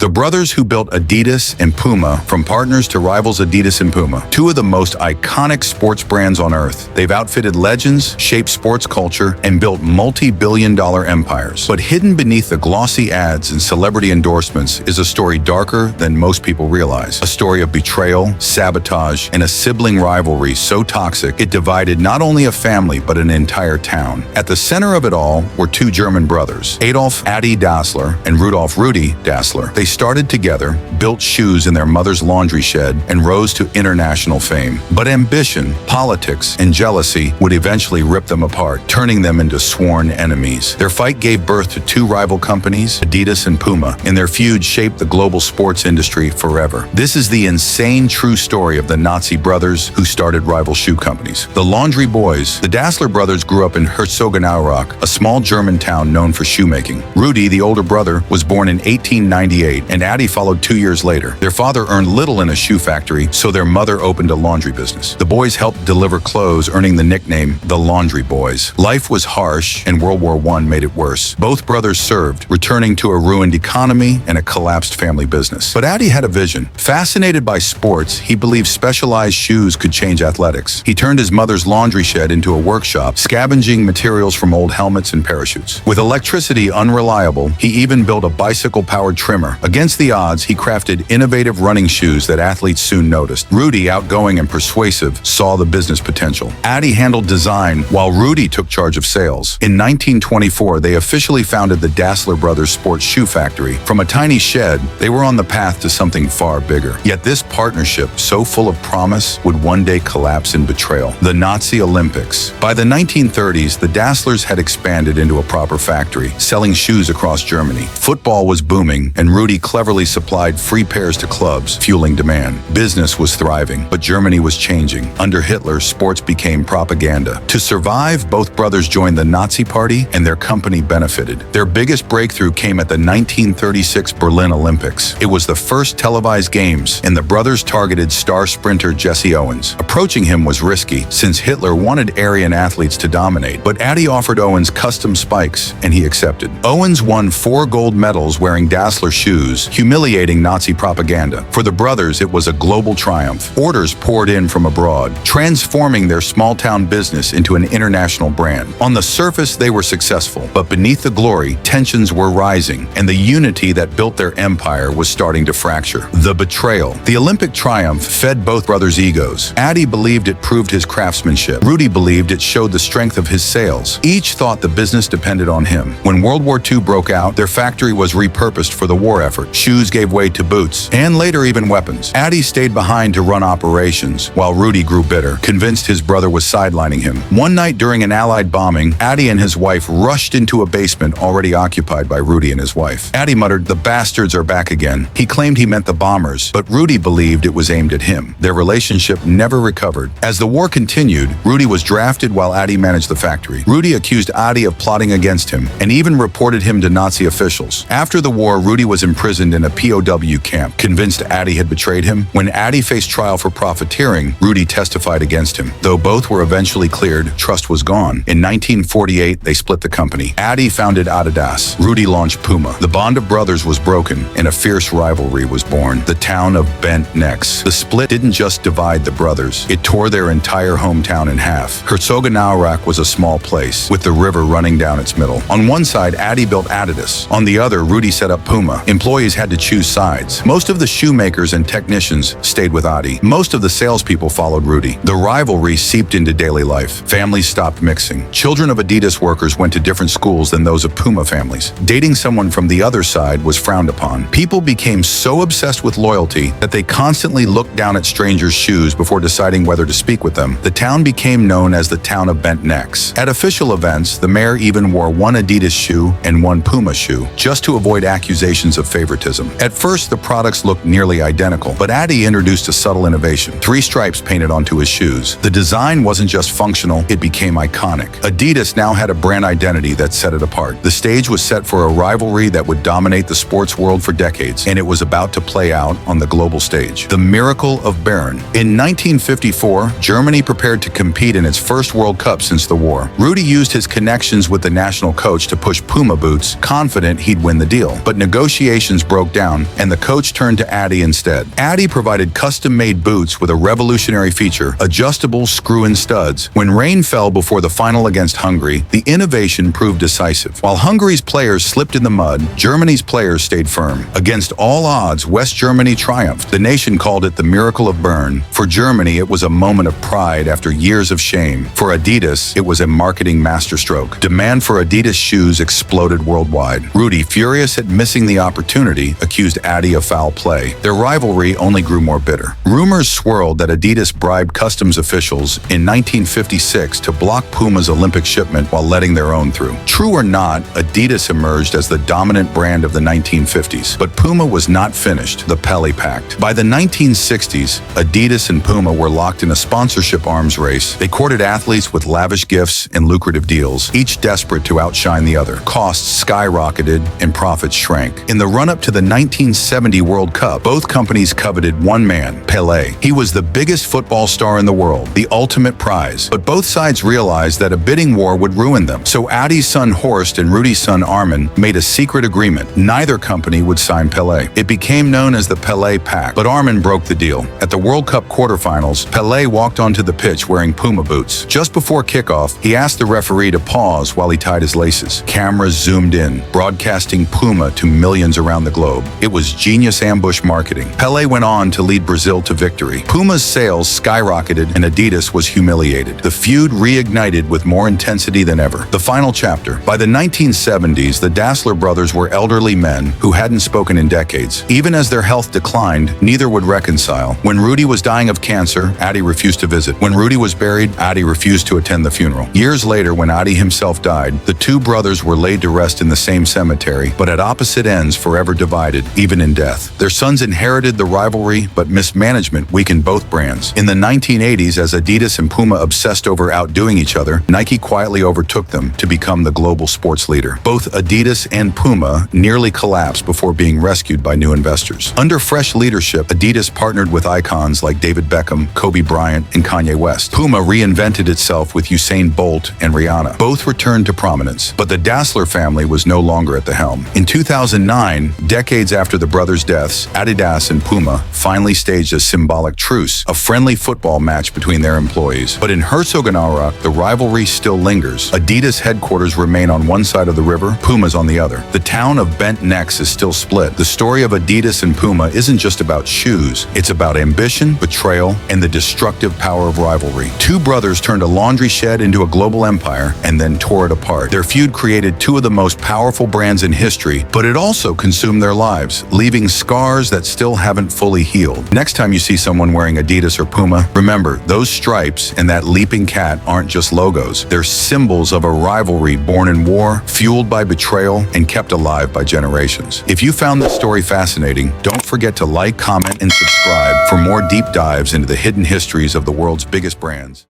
The brothers who built Adidas and Puma, from partners to rivals Adidas and Puma, two of the most iconic sports brands on earth. They've outfitted legends, shaped sports culture, and built multi-billion-dollar empires. But hidden beneath the glossy ads and celebrity endorsements is a story darker than most people realize. A story of betrayal, sabotage, and a sibling rivalry so toxic it divided not only a family but an entire town. At the center of it all were two German brothers, Adolf Adi Dassler and Rudolf Rudi Dassler. They started together, built shoes in their mother's laundry shed, and rose to international fame. But ambition, politics, and jealousy would eventually rip them apart, turning them into sworn enemies. Their fight gave birth to two rival companies, Adidas and Puma, and their feud shaped the global sports industry forever. This is the insane true story of the Nazi brothers who started rival shoe companies. The Laundry Boys. The Dassler brothers grew up in Herzogenaurach, a small German town known for shoemaking. Rudi, the older brother, was born in 1898, and Adi followed 2 years later. Their father earned little in a shoe factory, so their mother opened a laundry business. The boys helped deliver clothes, earning the nickname the Laundry Boys. Life was harsh, and World War I made it worse. Both brothers served, returning to a ruined economy and a collapsed family business. But Adi had a vision. Fascinated by sports, he believed specialized shoes could change athletics. He turned his mother's laundry shed into a workshop, scavenging materials from old helmets and parachutes. With electricity unreliable, he even built a bicycle-powered trimmer. Against the odds, he crafted innovative running shoes that athletes soon noticed. Rudi, outgoing and persuasive, saw the business potential. Adi handled design, while Rudi took charge of sales. In 1924, they officially founded the Dassler Brothers Sports Shoe Factory. From a tiny shed, they were on the path to something far bigger. Yet this partnership, so full of promise, would one day collapse in betrayal. The Nazi Olympics. By the 1930s, the Dasslers had expanded into a proper factory, selling shoes across Germany. Football was booming, and Rudi cleverly supplied free pairs to clubs, fueling demand. Business was thriving, but Germany was changing. Under Hitler, sports became propaganda. To survive, both brothers joined the Nazi Party, and their company benefited. Their biggest breakthrough came at the 1936 Berlin Olympics. It was the first televised games, and the brothers targeted star sprinter Jesse Owens. Approaching him was risky, since Hitler wanted Aryan athletes to dominate, but Adi offered Owens custom spikes, and he accepted. Owens won 4 gold medals wearing Dassler shoes, humiliating Nazi propaganda. For the brothers, it was a global triumph. Orders poured in from abroad, transforming their small-town business into an international brand. On the surface, they were successful, but beneath the glory, tensions were rising, and the unity that built their empire was starting to fracture. The betrayal. The Olympic triumph fed both brothers' egos. Adi believed it proved his craftsmanship. Rudi believed it showed the strength of his sales. Each thought the business depended on him. When World War II broke out, their factory was repurposed for the war effort. Shoes gave way to boots, and later even weapons. Adi stayed behind to run operations, while Rudi grew bitter, convinced his brother was sidelining him. One night during an Allied bombing, Adi and his wife rushed into a basement already occupied by Rudi and his wife. Adi muttered, "The bastards are back again." He claimed he meant the bombers, but Rudi believed it was aimed at him. Their relationship never recovered. As the war continued, Rudi was drafted while Adi managed the factory. Rudi accused Adi of plotting against him, and even reported him to Nazi officials. After the war, Rudi was imprisoned in a POW camp, convinced Adi had betrayed him. When Adi faced trial for profiteering, Rudi testified against him. Though both were eventually cleared, trust was gone. In 1948, they split the company. Adi founded Adidas. Rudi launched Puma. The bond of brothers was broken, and a fierce rivalry was born. The town of bent necks. The split didn't just divide the brothers, it tore their entire hometown in half. Herzogenaurach was a small place, with the river running down its middle. On one side, Adi built Adidas. On the other, Rudi set up Puma. Employees had to choose sides. Most of the shoemakers and technicians stayed with Adi. Most of the salespeople followed Rudi. The rivalry seeped into daily life. Families stopped mixing. Children of Adidas workers went to different schools than those of Puma families. Dating someone from the other side was frowned upon. People became so obsessed with loyalty that they constantly looked down at strangers' shoes before deciding whether to speak with them. The town became known as the town of bent necks. At official events, the mayor even wore one Adidas shoe and one Puma shoe, just to avoid accusations of favoritism. At first, the products looked nearly identical, but Adi introduced a subtle innovation: 3 stripes painted onto his shoes. The design wasn't just functional, it became iconic. Adidas now had a brand identity that set it apart. The stage was set for a rivalry that would dominate the sports world for decades, and it was about to play out on the global stage. The Miracle of Bern. In 1954, Germany prepared to compete in its first World Cup since the war. Rudi used his connections with the national coach to push Puma boots, confident he'd win the deal. But negotiations formations broke down, and the coach turned to Adi instead. Adi provided custom-made boots with a revolutionary feature, adjustable screw-in studs. When rain fell before the final against Hungary, the innovation proved decisive. While Hungary's players slipped in the mud, Germany's players stayed firm. Against all odds, West Germany triumphed. The nation called it the Miracle of Bern. For Germany, it was a moment of pride after years of shame. For Adidas, it was a marketing masterstroke. Demand for Adidas shoes exploded worldwide. Rudi, furious at missing the opportunity, accused Adi of foul play. Their rivalry only grew more bitter. Rumors swirled that Adidas bribed customs officials in 1956 to block Puma's Olympic shipment while letting their own through. True or not, Adidas emerged as the dominant brand of the 1950s, but Puma was not finished, the Pelé Pact. By the 1960s, Adidas and Puma were locked in a sponsorship arms race. They courted athletes with lavish gifts and lucrative deals, each desperate to outshine the other. Costs skyrocketed and profits shrank. In the run-up to the 1970 World Cup, both companies coveted one man, Pelé. He was the biggest football star in the world, the ultimate prize. But both sides realized that a bidding war would ruin them. So Adi's son Horst and Rudi's son Armin made a secret agreement. Neither company would sign Pelé. It became known as the Pelé Pact, but Armin broke the deal. At the World Cup quarterfinals, Pelé walked onto the pitch wearing Puma boots. Just before kickoff, he asked the referee to pause while he tied his laces. Cameras zoomed in, broadcasting Puma to millions around the globe. It was genius ambush marketing. Pelé went on to lead Brazil to victory. Puma's sales skyrocketed and Adidas was humiliated. The feud reignited with more intensity than ever. The final chapter. By the 1970s, the Dassler brothers were elderly men who hadn't spoken in decades. Even as their health declined, neither would reconcile. When Rudi was dying of cancer, Adi refused to visit. When Rudi was buried, Adi refused to attend the funeral. Years later, when Adi himself died, the two brothers were laid to rest in the same cemetery, but at opposite ends, forever divided, even in death. Their sons inherited the rivalry, but mismanagement weakened both brands. In the 1980s, as Adidas and Puma obsessed over outdoing each other, Nike quietly overtook them to become the global sports leader. Both Adidas and Puma nearly collapsed before being rescued by new investors. Under fresh leadership, Adidas partnered with icons like David Beckham, Kobe Bryant, and Kanye West. Puma reinvented itself with Usain Bolt and Rihanna. Both returned to prominence, but the Dassler family was no longer at the helm. In 2009, decades after the brothers' deaths, Adidas and Puma finally staged a symbolic truce, a friendly football match between their employees. But in Herzogenaurach, the rivalry still lingers. Adidas headquarters remain on one side of the river, Puma's on the other. The town of bent necks is still split. The story of Adidas and Puma isn't just about shoes. It's about ambition, betrayal, and the destructive power of rivalry. Two brothers turned a laundry shed into a global empire and then tore it apart. Their feud created two of the most powerful brands in history, but it also consumed their lives, leaving scars that still haven't fully healed. Next time you see someone wearing Adidas or Puma, remember, those stripes and that leaping cat aren't just logos. They're symbols of a rivalry born in war, fueled by betrayal, and kept alive by generations. If you found this story fascinating, don't forget to like, comment, and subscribe for more deep dives into the hidden histories of the world's biggest brands.